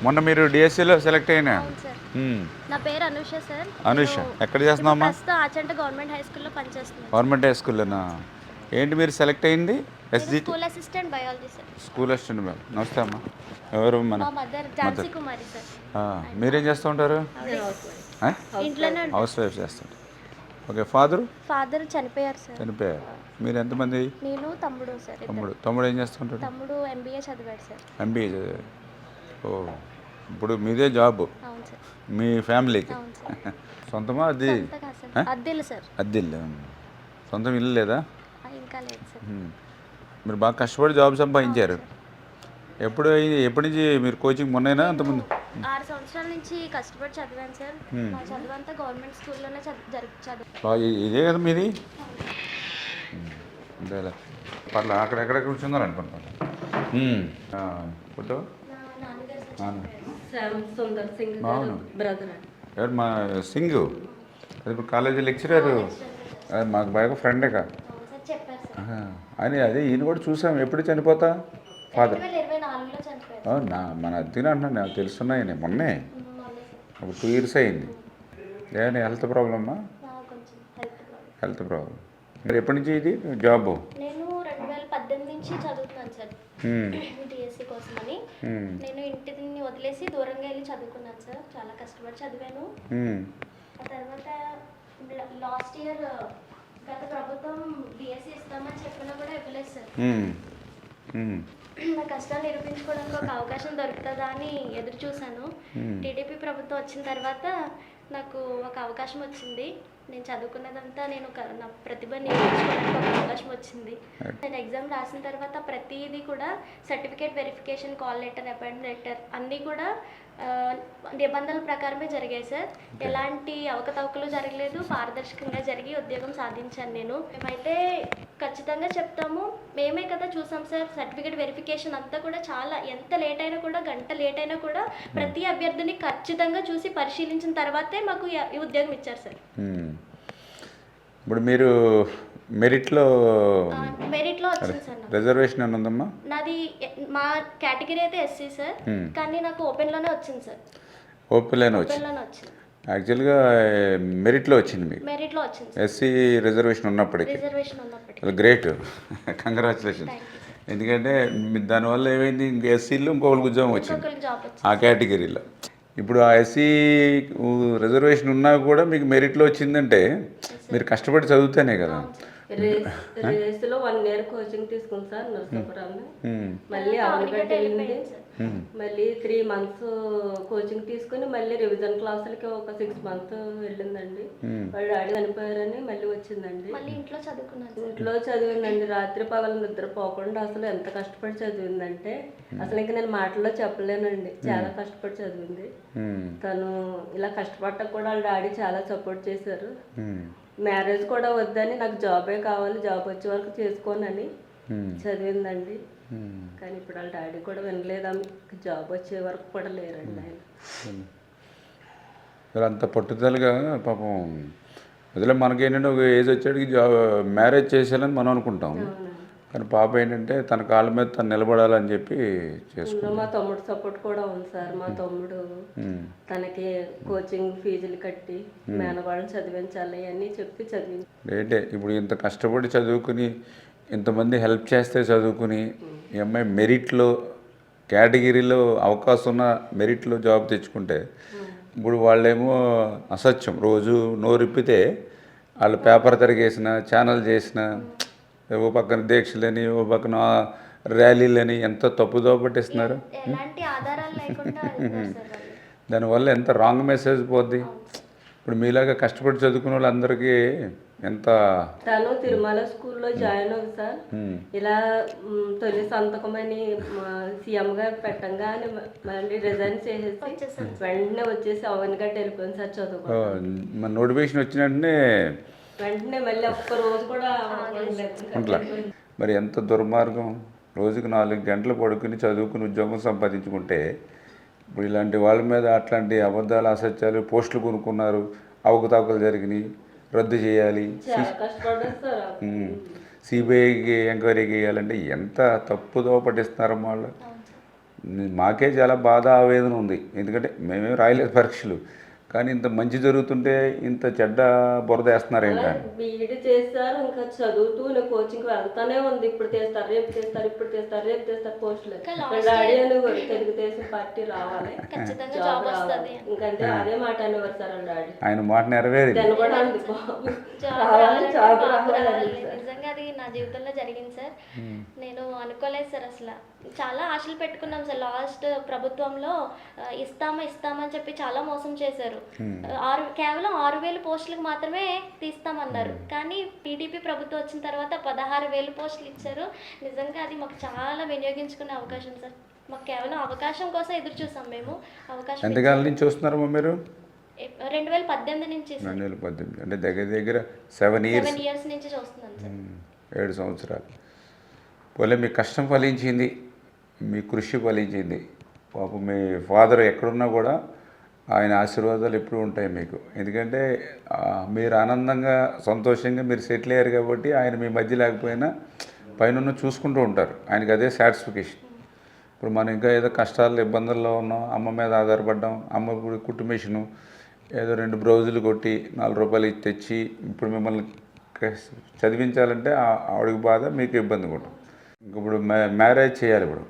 మొన్న మీరు డిఎస్సిలో సెలెక్ట్ అయినా? అవును సార్. నా పేరు అనూష సార్. అనుష నేను ఎక్కడ ఇప్పుడు చేస్తున్నావమ్మా? ప్రస్తుతం ఆచంట గవర్నమెంట్ హై స్కూల్‌లో పనిచేస్తున్నాను సార్. Government high స్కూల్లోనా? ఏంటి మీరు సెలెక్ట్ అయింది? నేను SGT school assistant biology sir. School assistant ma'am. నమస్తే అమ్మా. ఎవరు మన మా మదర్ ఝాన్సీ మదర్? కుమారి సార్. మీరేం చేస్తూ ఉంటారు? ఇంట్లోనే హౌస్ వైఫ్ చేస్తుంటారు. ఓకే. ఫాదరు ఫాదర్ చనిపోయారు సార్. చనిపోయారు. మీరు ఎంతమంది? నేను తమ్ముడు సార్. తమ్ముడు. తమ్ముడు ఏం చేస్తుంటాడు? తమ్ముడు ఎంబీఏ చదివాడు సార్. ఎంబీఏ చదివారు. ఓ, ఇప్పుడు మీదే జాబ్ అవును సార్. మీ ఫ్యామిలీకి? అవును సార్. సొంతమా? అది సొంత కాదు సార్. అద్దెలు సార్. అద్దెల్లు. సొంతం ఇల్లు లేదా? ఇంకా లేదు సార్. మీరు బాగా కష్టపడి జాబ్ సంపాదించారు. ఎప్పటి నుంచి మీరు కోచింగ్? మొన్నైనా అంతకుముందు? 6 సంవత్సరాల నుంచి కష్టపడి చదివాను సార్. మా చదువంతా గవర్నమెంట్ స్కూల్లోనే చదువు. ఇదే కదా మీది? అంతేలా పర్లే. అక్కడెక్కడ కూర్చున్నారు అనుకుంటాను. ఫోటో నా నాన్నగారు సార్ నాన్న. చనిపోయారు. శ్యామ్ సుందర్ సింగ్ అవును. బ్రదర్. ఎవరు? మా సింగ్. అది ఇప్పుడు కాలేజీ లెక్చరర్. అది మాకు బాగా ఫ్రెండే కా. అవును సార్, చెప్పారు సార్. అని అదే ఈయన కూడా చూసాం. ఎప్పుడు చనిపోతా ఫాదర్? 2024లో చనిపోయారు. అవునా? మన అద్దెన అంటున్నాను. నాకు తెలుస్తున్నాయని మొన్నే. మొన్నే సార్. ఒక 2 ఇయర్స్ అయింది. ఏమైనా హెల్త్ ప్రాబ్లమ్మా? కొంచెం హెల్త్ ప్రాబ్లం. Health problem. మరి ఎప్పటి నుంచి ఇది జాబు? నేను 2018 నుంచి చదువుతున్నాను సార్ డిఎస్సి కోసమని. నేను ఇంటిని వదిలేసి దూరంగా వెళ్ళి చదువుకున్నాను సార్. చాలా కష్టపడి చదివాను. ఆ తర్వాత లాస్ట్ ఇయర్ గత ప్రభుత్వం డిఎస్సి ఇస్తామని చెప్పినా కూడా ఇవ్వలేదు సార్. నా కష్టాలు నిరూపించుకోవడానికి ఒక అవకాశం దొరుకుతుందా అని ఎదురు చూశాను. టీడీపీ ప్రభుత్వం వచ్చిన తర్వాత నాకు ఒక అవకాశం వచ్చింది. నేను చదువుకున్నదంతా నా ప్రతిభని నిరూపించుకోవడానికి ఒక అవకాశం వచ్చింది. నేను ఎగ్జామ్ రాసిన తర్వాత ప్రతిదీ కూడా certificate verification, call letter, appointment letter అన్నీ కూడా నిబంధనల ప్రకారమే జరిగాయి సార్. ఎలాంటి అవకతవకలు జరగలేదు. పారదర్శకంగా జరిగి ఉద్యోగం సాధించాను నేను. మేమైతే ఖచ్చితంగా చెప్తాము, మేమే కదా చూసాం సార్. సర్టిఫికేట్ వెరిఫికేషన్ అంతా కూడా చాలా ఎంత లేట్ అయినా కూడా, గంట లేట్ అయినా కూడా ప్రతి అభ్యర్థిని ఖచ్చితంగా చూసి పరిశీలించిన తర్వాతే మాకు ఈ ఉద్యోగం ఇచ్చారు సార్. ఇప్పుడు మీరు మెరిట్లో వచ్చింది సార్. రిజర్వేషన్ అని ఉందమ్మా? నాది మా కేటగిరీ అయితే ఎస్సీ సార్, కానీ నాకు ఓపెన్లోనే వచ్చింది సార్. ఓపెన్లోనే వచ్చింది. యాక్చువల్గా మెరిట్లో వచ్చింది మీకు? మెరిట్లో వచ్చింది. ఎస్సీ రిజర్వేషన్ ఉన్నప్పటికీ గ్రేట్. కంగ్రాచులేషన్. ఎందుకంటే దానివల్ల ఏమైంది, ఇంక ఎస్సీలో ఇంకొకరికి ఉద్యోగం వచ్చింది ఆ కేటగిరీలో. ఇప్పుడు ఆ ఎస్సీ రిజర్వేషన్ ఉన్నా కూడా మీకు మెరిట్లో వచ్చిందంటే మీరు కష్టపడి చదివితేనే కదా. రేస్లో 1 ఇయర్ కోచింగ్ తీసుకుంది సార్ నరసాపురంలో. మళ్ళీ అవనిగడ్డ వెళ్ళింది. మళ్ళీ 3 మంత్స్ కోచింగ్ తీసుకుని మళ్ళీ రివిజన్ క్లాసులకి ఒక 6 మంత్స్ వెళ్ళిందండి. వాళ్ళు డాడీ చనిపోయారని మళ్ళీ వచ్చిందండి. ఇంట్లో చదివిందండి. రాత్రి పగలు నిద్రపోకుండా అసలు ఎంత కష్టపడి చదివిందంటే అసలు ఇంకా నేను మాటల్లో చెప్పలేనండి. చాలా కష్టపడి చదివింది తను. ఇలా కష్టపడటం కూడా వాళ్ళ డాడీ చాలా సపోర్ట్ చేశారు. మ్యారేజ్ కూడా వద్దని, నాకు జాబే కావాలి, జాబ్ వచ్చే వరకు చేసుకోనని చదివిందండి. కానీ ఇప్పుడు వాళ్ళ డాడీ కూడా వినలేదు. ఆమె జాబ్ వచ్చే వరకు కూడా లేరండి ఆయన. అంత పట్టుదలగా పాపం. అదిలో మనకేంటంటే ఒక ఏజ్ వచ్చేటికి మ్యారేజ్ చేసేయాలని మనం అనుకుంటాం. కానీ పాప ఏంటంటే తన కాళ్ళ మీద తను నిలబడాలని చెప్పి చేసుకుంటాం. మా తమ్ముడు సపోర్ట్ కూడా ఉంది సార్. మా తమ్ముడు తనకి కోచింగ్ ఫీజులు కట్టి మేనవాళ్ళని చదివించాలి అని చెప్పి చదివింది. ఏంటే ఇప్పుడు ఇంత కష్టపడి చదువుకుని ఇంతమంది హెల్ప్ చేస్తే చదువుకుని ఈ అమ్మాయి మెరిట్లో కేటగిరీలో అవకాశం ఉన్న మెరిట్లో జాబ్ తెచ్చుకుంటే, ఇప్పుడు వాళ్ళేమో అసత్యం రోజు నోరిప్పితే వాళ్ళు పేపర్ తిరిగేసిన, ఛానల్ చేసిన, ఓ పక్కన దీక్షలని, ఓ పక్కన ర్యాలీలని ఎంత తప్పుదో పట్టిస్తున్నారు. దానివల్ల ఎంత రాంగ్ మెసేజ్ పోద్ది. ఇప్పుడు మీలాగా కష్టపడి చదువుకునే వాళ్ళందరికీ ఎంత. తను తిరుమల స్కూల్లో జాయిన్ అవుతుంది సార్. ఇలా తొలి సంతకమని సీఎం గారు పెట్టంగానే మళ్ళీ రిజైన్ చేసేసి వెంటనే వచ్చేసి అవనిగడ్డ వెళ్ళిపోయింది సార్ చదువుకో. మన నోటిఫికేషన్ వచ్చిన వెంటనే మళ్ళీ ఒక్క రోజు కూడా అట్లా. మరి ఎంత దుర్మార్గం. రోజుకి 4 గంటలు పడుకుని చదువుకుని ఉద్యోగం సంపాదించుకుంటే ఇప్పుడు ఇలాంటి వాళ్ళ మీద అట్లాంటి అబద్ధాలు, అసత్యాలు, పోస్టులు కొనుక్కున్నారు, అవకతవకలు జరిగినాయి, రద్దు చేయాలి, సిబిఐకి ఎంక్వైరీ చేయాలంటే ఎంత తప్పుదో పట్టిస్తున్నారు వాళ్ళు. మాకే చాలా బాధ ఆవేదన ఉంది. ఎందుకంటే మేమేం రాయలేదు పరీక్షలు, కానీ ఇంత మంచి జరుగుతుంటే ఇంత చెడ్డ బురద వేస్తున్నారు ఏంటని. బీఈడి చేస్తారు, ఇంకా చదువుతూ కోచింగ్ వెళ్తానే ఉంది. ఇప్పుడు తీస్తారు, రేపు తీస్తారు, ఇప్పుడు తీస్తారు, రేపు తీస్తారు పోస్టులు. డాడీ అని తెలుగుదేశం పార్టీ రావాలి, ఖచ్చితంగా జాబ్ జాబ్ రావాలి. వస్తుంది. ఇంకంటే అదే మాట అనేవారు సార్ వాళ్ళ డాడీ. ఆయన మాట నెరవేరింది. దాన్ని కూడా అంది బాబు జాబ్ రావాలి, రావాలంటే జాబ్ బాబు రావాలి రావాలి. అని సార్. నిజంగా అది నా జీవితంలో జరిగింది సార్. నేను అనుకోలేదు సార్ అసలు. చాలా ఆశలు పెట్టుకున్నాం సార్. లాస్ట్ ప్రభుత్వంలో ఇస్తామని చెప్పి చాలా మోసం చేశారు. కేవలం 6,000 పోస్టులకు మాత్రమే తీస్తామన్నారు. కానీ టీడీపీ ప్రభుత్వం వచ్చిన తర్వాత 16,000 పోస్టులు ఇచ్చారు. నిజంగా అది మాకు చాలా వినియోగించుకునే అవకాశం సార్. మాకు కేవలం అవకాశం కోసం ఎదురు చూసాం మేము. అవకాశం ఎంతకాలం నుంచి చూస్తున్నారమ్మా మీరు? 2018 నుంచి సార్. 2018 అంటే దగ్గర దగ్గర 7 ఇయర్స్, 7 ఇయర్స్ నుంచి చూస్తున్నాను సార్. 7 సంవత్సరాలు. పోలే మీ కష్టం ఫలించింది, మీ కృషి ఫలించింది. పాపం మీ ఫాదర్ ఎక్కడున్నా కూడా ఆయన ఆశీర్వాదాలు ఎప్పుడూ ఉంటాయి మీకు. ఎందుకంటే మీరు ఆనందంగా సంతోషంగా మీరు సెటిల్ అయ్యారు కాబట్టి ఆయన మీ మధ్య లేకపోయినా పైన చూసుకుంటూ ఉంటారు. ఆయనకి అదే సాటిస్ఫికేషన్. ఇప్పుడు మనం ఇంకా ఏదో కష్టాలు ఇబ్బందుల్లో ఉన్నాం, అమ్మ మీద ఆధారపడ్డాం, అమ్మ ఇప్పుడు కుటుంబేషను ఏదో 2 బ్లౌజులు కొట్టి 4 రూపాయలు తెచ్చి ఇప్పుడు మిమ్మల్ని చదివించాలంటే ఆవిడకి బాధ, మీకు ఇబ్బంది కూడా. ఇంక ఇప్పుడు మ్యారేజ్ చేయాలి. ఇప్పుడు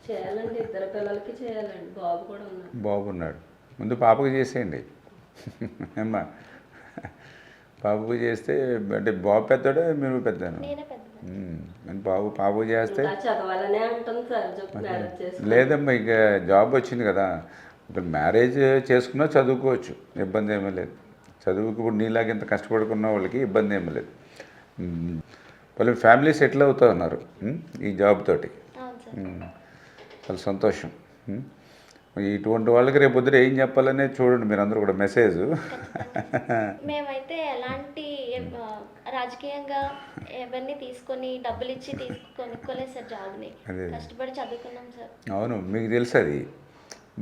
చేయాలండి, 2 పిల్లలకి చేయాలండి. బాబు కూడా ఉన్నాడు. బాబున్నాడు. ముందు పాపకు చేసేయండి అమ్మా. పాపకు చేస్తే అంటే బాబు పెద్దోడే మీరు పెద్దను? నేనే పెద్ద. పాపకు చేస్తే చదవాలనే అంటుంది సార్. మ్యారేజ్ చేసి లేదమ్మా, ఇక జాబ్ వచ్చింది కదా, ఇప్పుడు మ్యారేజ్ చేసుకున్నా చదువుకోవచ్చు, ఇబ్బంది ఏమీ లేదు. చదువుకు ఇప్పుడు నీలాగా ఇంత కష్టపడుకున్న వాళ్ళకి ఇబ్బంది ఏమీ లేదు. వాళ్ళు ఫ్యామిలీ సెటిల్ అవుతా ఉన్నారు ఈ జాబ్ తోటి. చాలా సంతోషం. ఇటువంటి వాళ్ళకి రేపు పొద్దున ఏం చెప్పాలనే చూడండి మీరు అందరూ కూడా మెసేజ్. మేమైతే ఎలాంటి రాజకీయంగా ఎవరిని తీసుకొని డబ్బులు ఇచ్చి కొనుక్కోలేదు సార్. జాబ్ని కష్టపడి చదువుకున్నాం సార్. అవును, మీకు తెలుసు అది.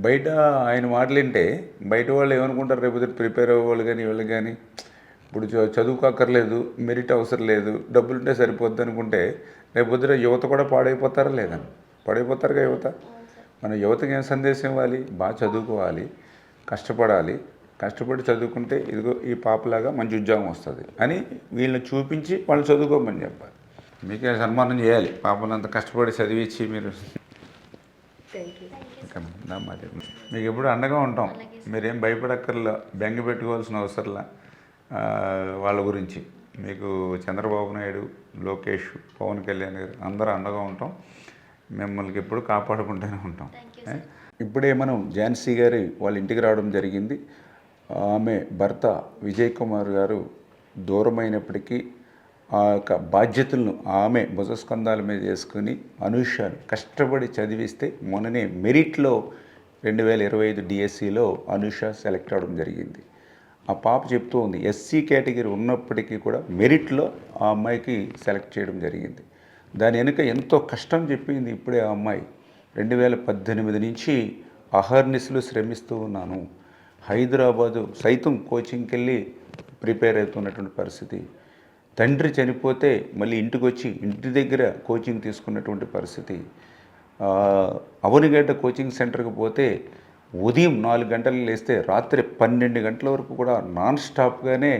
బయట ఆయన మాటలు వింటే బయట వాళ్ళు ఏమనుకుంటారు, రేపు పొద్దున ప్రిపేర్ అవ్వాలి కానీ వీళ్ళు కానీ ఇప్పుడు చదువుకోక్కర్లేదు, మెరిట్ అవసరం లేదు, డబ్బులు ఉంటే సరిపోద్ది అనుకుంటే రేపు పొద్దున యువత కూడా పాడైపోతారా లేదని? పాడైపోతారుగా యువత. మన యువతకి ఏం సందేశం ఇవ్వాలి? బాగా చదువుకోవాలి, కష్టపడాలి, కష్టపడి చదువుకుంటే ఇదిగో ఈ పాపలాగా మంచి ఉద్యోగం వస్తుంది అని వీళ్ళని చూపించి వాళ్ళు చదువుకోమని చెప్పాలి. మీకే సన్మానం చేయాలి, పాపను అంత కష్టపడి చదివించి మీరు. మీకు ఎప్పుడు అండగా ఉంటాం, మీరేం భయపడక్కర్లా, బెంగ పెట్టుకోవాల్సిన అవసరంలా. వాళ్ళ గురించి మీకు చంద్రబాబు నాయుడు, లోకేష్, పవన్ కళ్యాణ్ గారు అందరూ అండగా ఉంటాం. మిమ్మల్ని ఎప్పుడు కాపాడుకుంటూనే ఉంటాం. ఇప్పుడే మనం ఝాన్సీ గారి వాళ్ళ ఇంటికి రావడం జరిగింది. ఆమె భర్త విజయ్ కుమార్ గారు దూరమైనప్పటికీ ఆ యొక్క బాధ్యతలను ఆమె భుజస్కంధాల మీద వేసుకుని అనూషను కష్టపడి చదివిస్తే మొన్ననే మెరిట్లో 2025 డిఎస్సిలో అనూష సెలెక్ట్ అవ్వడం జరిగింది. ఆ పాప చెప్తూ ఉంది, ఎస్సీ కేటగిరీ ఉన్నప్పటికీ కూడా మెరిట్లో ఆ అమ్మాయికి సెలెక్ట్ చేయడం జరిగింది. దాని వెనుక ఎంతో కష్టం చెప్పింది. ఇప్పుడే ఆ అమ్మాయి 2018 నుంచి అహర్నిశలు శ్రమిస్తూ ఉన్నాను, హైదరాబాదు సైతం కోచింగ్కి వెళ్ళి ప్రిపేర్ అవుతున్నటువంటి పరిస్థితి. తండ్రి చనిపోతే మళ్ళీ ఇంటికి వచ్చి ఇంటి దగ్గర కోచింగ్ తీసుకున్నటువంటి పరిస్థితి. అవనిగడ్డ కోచింగ్ సెంటర్కి పోతే ఉదయం 4 గంటలు లేస్తే రాత్రి 12 గంటల వరకు కూడా నాన్ స్టాప్గానే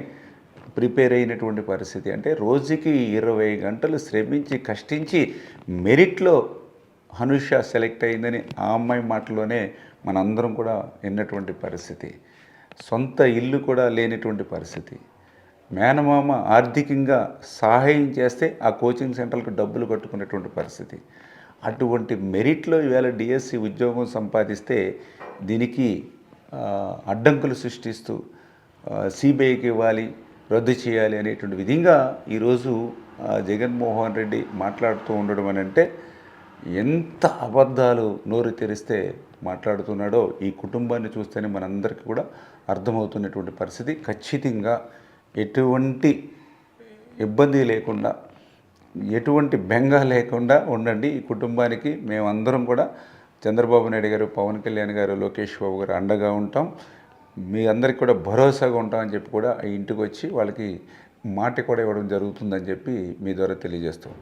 ప్రిపేర్ అయినటువంటి పరిస్థితి. అంటే రోజుకి 20 గంటలు శ్రమించి కష్టించి మెరిట్లో అనూష సెలెక్ట్ అయిందని ఆ అమ్మాయి మాటలోనే మనందరం కూడా విన్నటువంటి పరిస్థితి. సొంత ఇల్లు కూడా లేనటువంటి పరిస్థితి. మేనమామ ఆర్థికంగా సహాయం చేస్తే ఆ కోచింగ్ సెంటర్లకు డబ్బులు కట్టుకునేటువంటి పరిస్థితి. అటువంటి మెరిట్లో ఈవేళ డిఎస్సి ఉద్యోగం సంపాదిస్తే దీనికి అడ్డంకులు సృష్టిస్తూ సిబిఐకి ఇవ్వాలి, రద్దు చేయాలి అనేటువంటి విధంగా ఈరోజు జగన్మోహన్ రెడ్డి మాట్లాడుతూ ఉండడం అని అంటే ఎంత అబద్ధాలు నోరు తెరిస్తే మాట్లాడుతున్నాడో ఈ కుటుంబాన్ని చూస్తేనే మనందరికీ కూడా అర్థమవుతున్నటువంటి పరిస్థితి. ఖచ్చితంగా ఎటువంటి ఇబ్బంది లేకుండా, ఎటువంటి బెంగ లేకుండా ఉండండి. ఈ కుటుంబానికి మేమందరం కూడా చంద్రబాబు నాయుడు గారు, పవన్ కళ్యాణ్ గారు, లోకేష్ బాబు గారు అండగా ఉంటాం. మీ అందరికీ కూడా భరోసాగా ఉంటామని చెప్పి కూడా ఇంటికి వచ్చి వాళ్ళకి మాట కూడా ఇవ్వడం జరుగుతుందని చెప్పి మీ ద్వారా తెలియజేస్తాం.